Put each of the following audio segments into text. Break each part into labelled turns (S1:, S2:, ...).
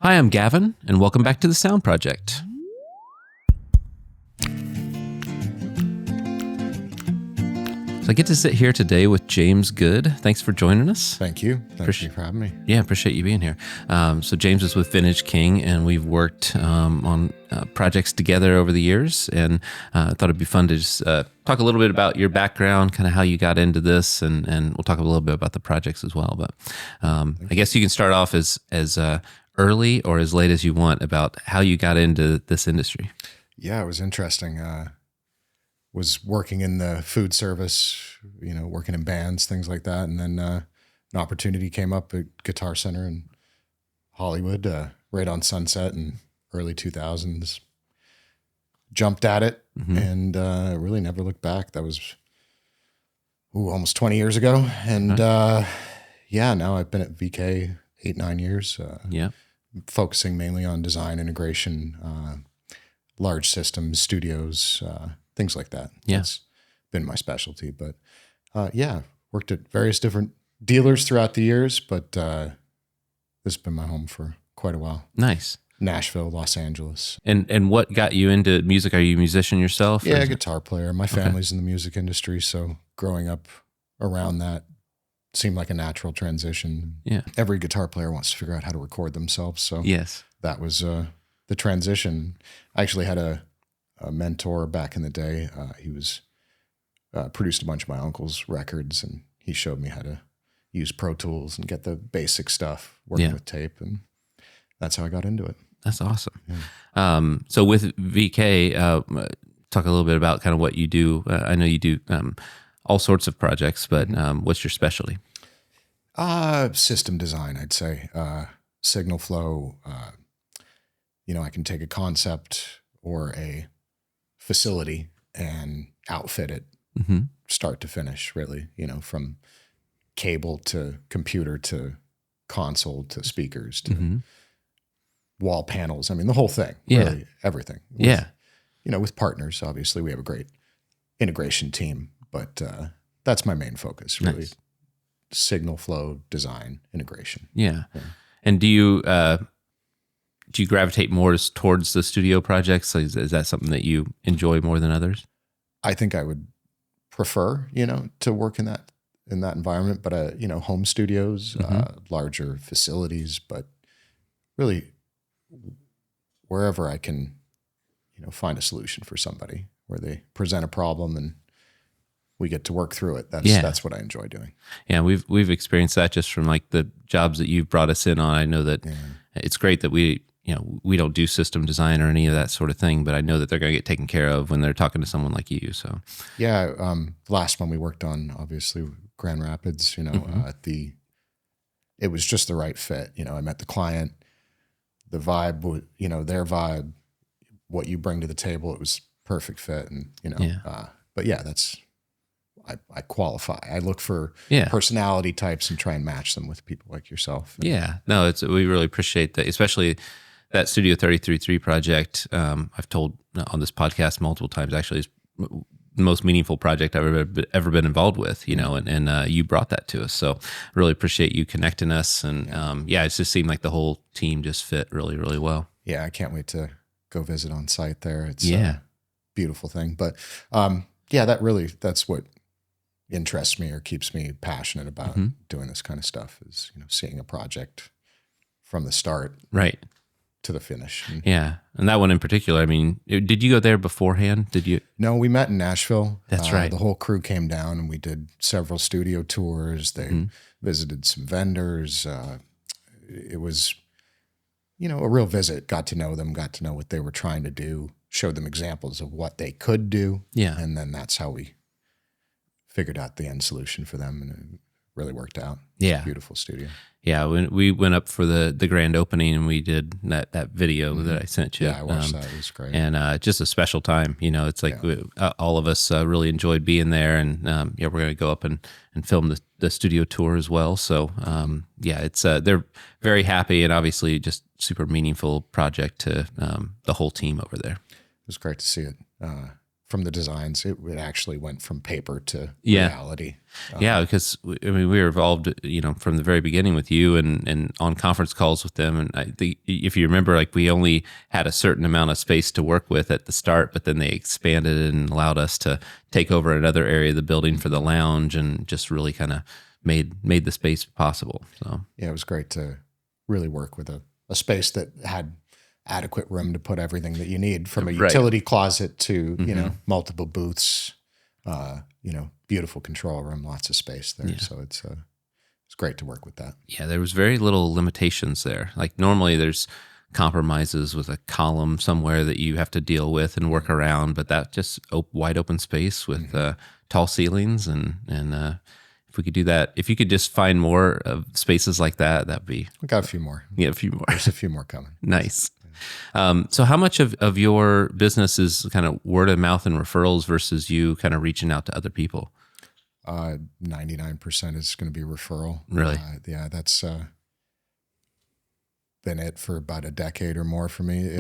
S1: Hi, I'm Gavin, and welcome back to the S.O.U.N.D Project. So I get to sit here today with James Good. Thanks for joining us.
S2: Thank you. Thank you for having me.
S1: Yeah, appreciate you being here. So James is with Vintage King, and we've worked on projects together over the years, and I thought it'd be fun to just talk a little bit about your background, kind of how you got into this, and we'll talk a little bit about the projects as well. But I guess you can start off as early or as late as you want about how you got into this industry.
S2: Yeah, it was interesting. Was working in the food service, working in bands, things like that. And then an opportunity came up at Guitar Center in Hollywood, right on Sunset in early 2000s. Jumped at it and really never looked back. That was almost 20 years ago. And now I've been at VK 8-9 years. Focusing mainly on design, integration, large systems, studios, things like that. That's been my specialty. But worked at various different dealers throughout the years, but this has been my home for quite a while.
S1: Nice.
S2: Nashville, Los Angeles.
S1: And what got you into music? Are you a musician yourself?
S2: Yeah, guitar player. My family's in the music industry, so growing up around that seemed like a natural transition.
S1: Yeah.
S2: Every guitar player wants to figure out how to record themselves. So that was the transition. I actually had a mentor back in the day. He was produced a bunch of my uncle's records, and he showed me how to use Pro Tools and get the basic stuff working with tape. And that's how I got into it.
S1: That's awesome. Yeah. So with VK, talk a little bit about kind of what you do. I know you do all sorts of projects, but what's your specialty?
S2: System design, I'd say. Signal flow. I can take a concept or a facility and outfit it start to finish, really, from cable to computer to console to speakers to wall panels. I mean, the whole thing, really, everything. With partners, obviously, we have a great integration team, but that's my main focus, really. Nice. Signal flow, design, integration.
S1: Yeah. And do you gravitate more towards the studio projects? Is that something that you enjoy more than others?
S2: I think I would prefer, to work in that environment, but home studios, larger facilities, but really wherever I can, find a solution for somebody, where they present a problem and we get to work through it. That's what I enjoy doing. Yeah,
S1: we've experienced that just from like the jobs that you've brought us in on. I know that it's great that we don't do system design or any of that sort of thing, but I know that they're going to get taken care of when they're talking to someone like you. So
S2: the last one we worked on, obviously Grand Rapids, it was just the right fit. I met the client, the vibe, their vibe, what you bring to the table, it was perfect fit. And, I qualify. I look for personality types and try and match them with people like yourself.
S1: We really appreciate that, especially that Studio 33.3 project. I've told on this podcast multiple times, actually, is the most meaningful project I've ever been involved with, and you brought that to us. So really appreciate you connecting us. And it just seemed like the whole team just fit really, really well.
S2: Yeah, I can't wait to go visit on site there. It's a beautiful thing. But that's what interests me or keeps me passionate about doing this kind of stuff is, seeing a project from the start to the finish.
S1: And that one in particular, I mean, did you go there beforehand? Did you?
S2: No, we met in Nashville.
S1: That's right.
S2: The whole crew came down and we did several studio tours. They visited some vendors. It was, a real visit. Got to know them, got to know what they were trying to do, showed them examples of what they could do. Yeah. And then that's how we figured out the end solution for them, and it really worked out.
S1: Yeah.
S2: Beautiful studio.
S1: Yeah, when we went up for the grand opening and we did that video that I sent you.
S2: Yeah, I watched that. It was great.
S1: And just a special time. It's like all of us really enjoyed being there, and we're going to go up and film the studio tour as well. So it's they're very happy, and obviously just super meaningful project to the whole team over there.
S2: It was great to see it from the designs. It actually went from paper to
S1: Yeah.
S2: reality.
S1: Yeah, because I mean, we were involved, from the very beginning with you and on conference calls with them. And I think if you remember, like we only had a certain amount of space to work with at the start, but then they expanded and allowed us to take over another area of the building for the lounge and just really kind of made the space possible. So
S2: Yeah, it was great to really work with a space that had adequate room to put everything that you need, from a
S1: Right.
S2: utility closet to, multiple booths, beautiful control room, lots of space there.
S1: Yeah.
S2: So it's great to work with that.
S1: Yeah, there was very little limitations there. Like normally there's compromises with a column somewhere that you have to deal with and work around, but that just wide open space with tall ceilings and if we could do that, if you could just find more of spaces like that, that'd be.
S2: We got a few more.
S1: Yeah, a few more.
S2: There's a few more coming.
S1: Nice. So how much of your business is kind of word of mouth and referrals versus you kind of reaching out to other people?
S2: 99% is going to be referral.
S1: Really?
S2: Yeah, that's been it for about a decade or more for me.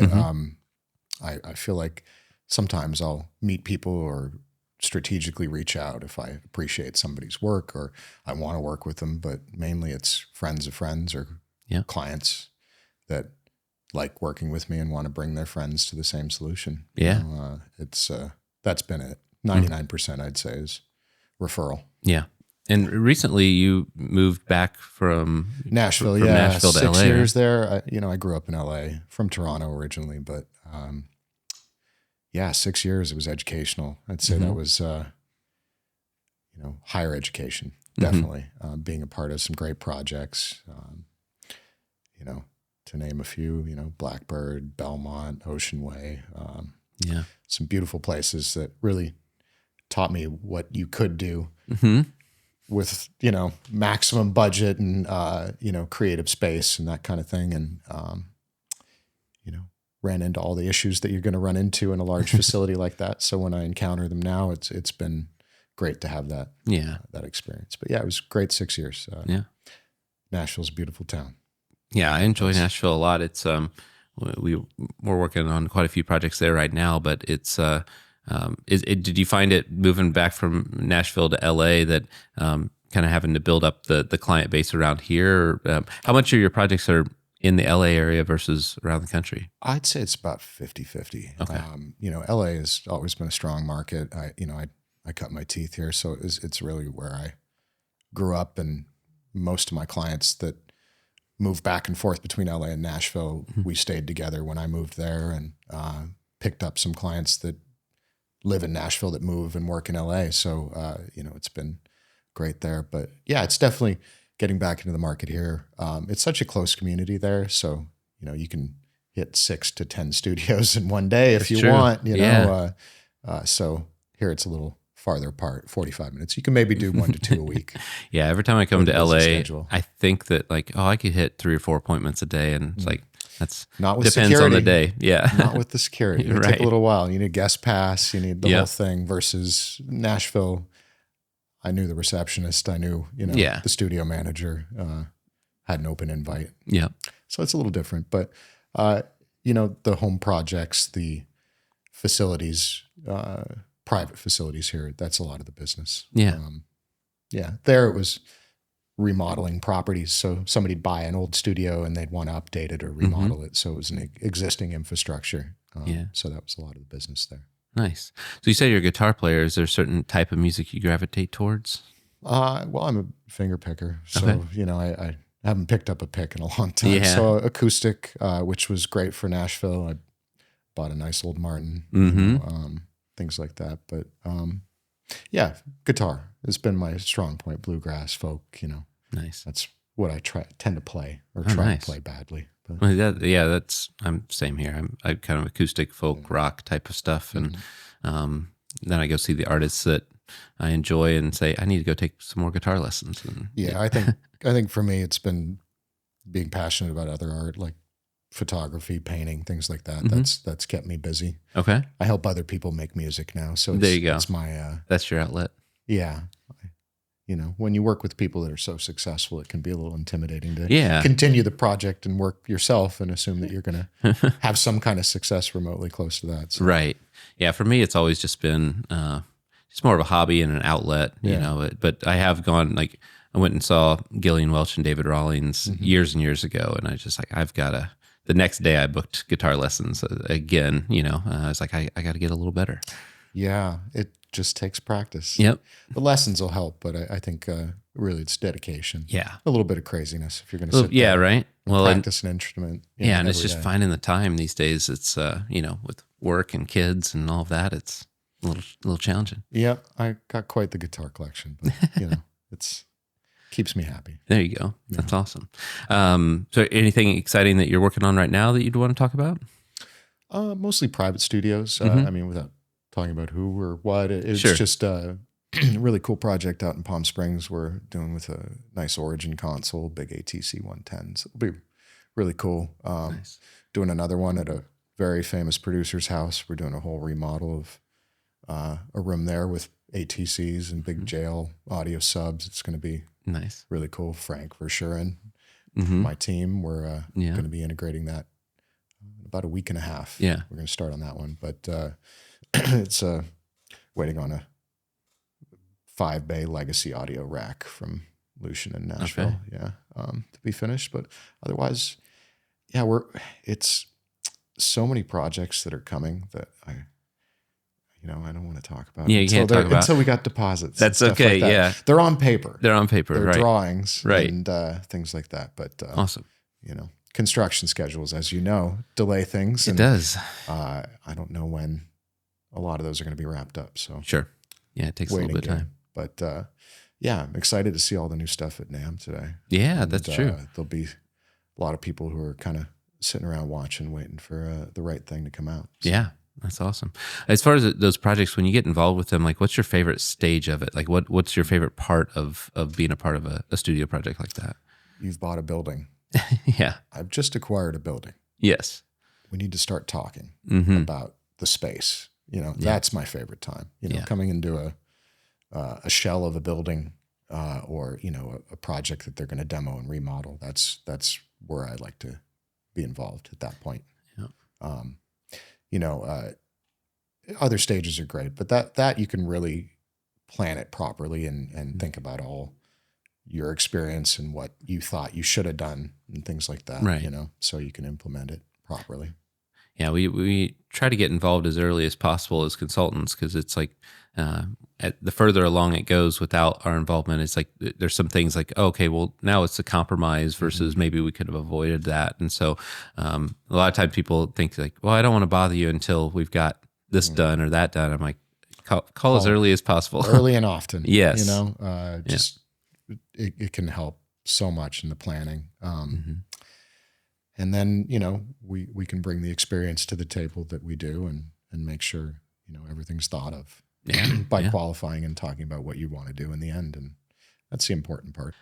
S2: I feel like sometimes I'll meet people or strategically reach out if I appreciate somebody's work or I want to work with them, but mainly it's friends of friends or clients that like working with me and want to bring their friends to the same solution.
S1: Yeah.
S2: It's that's been it. 99% I'd say is referral.
S1: Yeah. And recently you moved back from
S2: Nashville.
S1: from Nashville to
S2: 6
S1: LA.
S2: years there. I grew up in LA, from Toronto originally, but 6 years. It was educational. I'd say that was higher education, definitely. Being a part of some great projects, to name a few, Blackbird, Belmont, Ocean Way, some beautiful places that really taught me what you could do with, maximum budget and, creative space and that kind of thing. And, ran into all the issues that you're going to run into in a large facility like that. So when I encounter them now, it's been great to have that, that experience. But it was great 6 years. Nashville's a beautiful town.
S1: Yeah, I enjoy Nashville a lot. It's we're working on quite a few projects there right now, but it's did you find it moving back from Nashville to LA that kind of having to build up the client base around here? How much of your projects are in the LA area versus around the country?
S2: I'd say it's about 50-50.
S1: Okay.
S2: LA has always been a strong market. I cut my teeth here, so it's really where I grew up, and most of my clients that moved back and forth between LA and Nashville, we stayed together when I moved there, and picked up some clients that live in Nashville that move and work in LA. So, it's been great there. But it's definitely getting back into the market here. It's such a close community there. So, you can hit 6 to 10 studios in one day if you want, so here it's a little farther apart, 45 minutes. You can maybe do 1 to 2 a week.
S1: Yeah. Every time I come to LA,
S2: schedule.
S1: I think that I could hit 3 or 4 appointments a day. And it's like, that's
S2: not with
S1: depends
S2: security.
S1: on the day. Yeah.
S2: Not with the security. It
S1: Right.
S2: take a little while. You need a guest pass. You need the whole thing versus Nashville. I knew the receptionist. I knew, the studio manager, had an open invite.
S1: Yeah.
S2: So it's a little different, but, the home projects, the facilities, private facilities here, that's a lot of the business.
S1: Yeah.
S2: There it was remodeling properties. So somebody'd buy an old studio and they'd want to update it or remodel it. So it was an existing infrastructure. So that was a lot of the business there.
S1: Nice. So you say you're a guitar player. Is there a certain type of music you gravitate towards?
S2: Well, I'm a finger picker. So,
S1: Okay.
S2: I haven't picked up a pick in a long time.
S1: Yeah.
S2: So acoustic, which was great for Nashville. I bought a nice old Martin, things like that. But guitar has been my strong point. Bluegrass, folk,
S1: Nice.
S2: that's what I tend to play or
S1: Oh,
S2: try
S1: nice.
S2: to play badly. But
S1: Well, I'm same here. I'm kind of acoustic folk rock type of stuff, and then I go see the artists that I enjoy and say I need to go take some more guitar lessons. And
S2: I think for me it's been being passionate about other art like photography, painting, things like that. That's kept me busy.
S1: Okay,
S2: I help other people make music now, so
S1: there you go.
S2: It's my
S1: That's your outlet.
S2: yeah. when you work with people that are so successful, it can be a little intimidating to
S1: Yeah.
S2: continue the project and work yourself and assume that you're going to have some kind of success remotely close to that. So.
S1: Right. Yeah. For me, it's always just been it's more of a hobby and an outlet, but I have gone, like, I went and saw Gillian Welch and David Rawlings years and years ago. And I just like, the next day I booked guitar lessons again, I was like, I got to get a little better.
S2: Yeah. It just takes practice.
S1: Yep.
S2: The lessons will help, but I think really it's dedication.
S1: Yeah.
S2: A little bit of craziness if you're going to sit
S1: yeah,
S2: there
S1: right.
S2: and practice an instrument.
S1: And it's
S2: every
S1: just
S2: day.
S1: finding the time these days. It's, with work and kids and all of that, it's a little challenging.
S2: Yeah, I got quite the guitar collection, but it's keeps me happy.
S1: There you go. That's awesome. So anything exciting that you're working on right now that you'd want to talk about?
S2: Mostly private studios. I mean, without talking about who or what, it's just a really cool project out in Palm Springs we're doing with a nice Origin console, big ATC 110s. It'll be really cool.
S1: Nice.
S2: Doing another one at a very famous producer's house. We're doing a whole remodel of a room there with ATCs and big jail audio subs. It's going to be
S1: Nice.
S2: really cool. Frank Verschuren, my team, we're going to be integrating that in about a week and a half.
S1: Yeah.
S2: We're going to start on that one, but it's waiting on a 5-bay legacy audio rack from Lucian in Nashville.
S1: Okay.
S2: Yeah. To be finished, but otherwise, it's so many projects that are coming that I don't want to talk about.
S1: Yeah, you can't talk about
S2: until we got deposits.
S1: That's
S2: and stuff
S1: okay.
S2: like that.
S1: Yeah,
S2: they're on paper.
S1: they're on paper.
S2: They're
S1: Right.
S2: drawings,
S1: Right.
S2: and things like that. But
S1: Awesome.
S2: construction schedules, as you know, delay things.
S1: It
S2: And
S1: does.
S2: I don't know when a lot of those are going to be wrapped up. So
S1: Sure. Yeah, it takes a little bit of time.
S2: But I'm excited to see all the new stuff at NAMM today.
S1: Yeah, that's true.
S2: There'll be a lot of people who are kind of sitting around watching, waiting for the right thing to come out. So.
S1: Yeah, that's awesome. As far as those projects, when you get involved with them, like, what's your favorite stage of it? Like, what's your favorite part of being a part of a studio project like that?
S2: You've bought a building.
S1: Yeah.
S2: I've just acquired a building.
S1: Yes.
S2: We need to start talking
S1: Mm-hmm.
S2: about the space. That's my favorite time. Coming into a shell of a building or a project that they're going to demo and remodel. That's where I like to be involved at that point.
S1: Yeah.
S2: Other stages are great, but that you can really plan it properly and think about all your experience and what you thought you should have done and things like that.
S1: Right.
S2: So you can implement it properly.
S1: Yeah, we try to get involved as early as possible as consultants, because it's like the further along it goes without our involvement, it's like there's some things like, okay, well, now it's a compromise versus maybe we could have avoided that. And so a lot of times people think like, well, I don't want to bother you until we've got this done or that done. I'm like, call as early as possible.
S2: Early and often.
S1: Yes.
S2: It can help so much in the planning. And then, we can bring the experience to the table that we do and make sure, everything's thought of by qualifying and talking about what you want to do in the end. And that's the important part.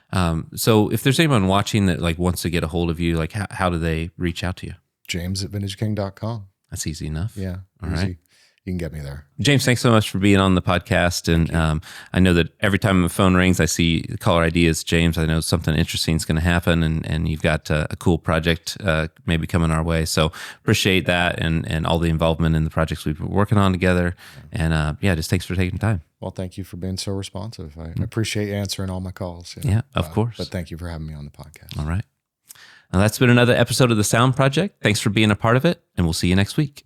S1: So if there's anyone watching that like wants to get a hold of you, like how do they reach out to you?
S2: James@vintageking.com.
S1: That's easy enough.
S2: Yeah.
S1: All
S2: easy.
S1: right.
S2: You can get me there.
S1: James, thanks so much for being on the podcast. And I know that every time the phone rings, I see the caller ID is James. I know something interesting is going to happen, and you've got a cool project maybe coming our way. So appreciate that and all the involvement in the projects we've been working on together. And just thanks for taking time.
S2: Well, thank you for being so responsive. I appreciate you answering all my calls.
S1: Yeah, of course.
S2: But thank you for having me on the podcast.
S1: All right. Now, that's been another episode of the S.O.U.N.D Project. Thanks for being a part of it, and we'll see you next week.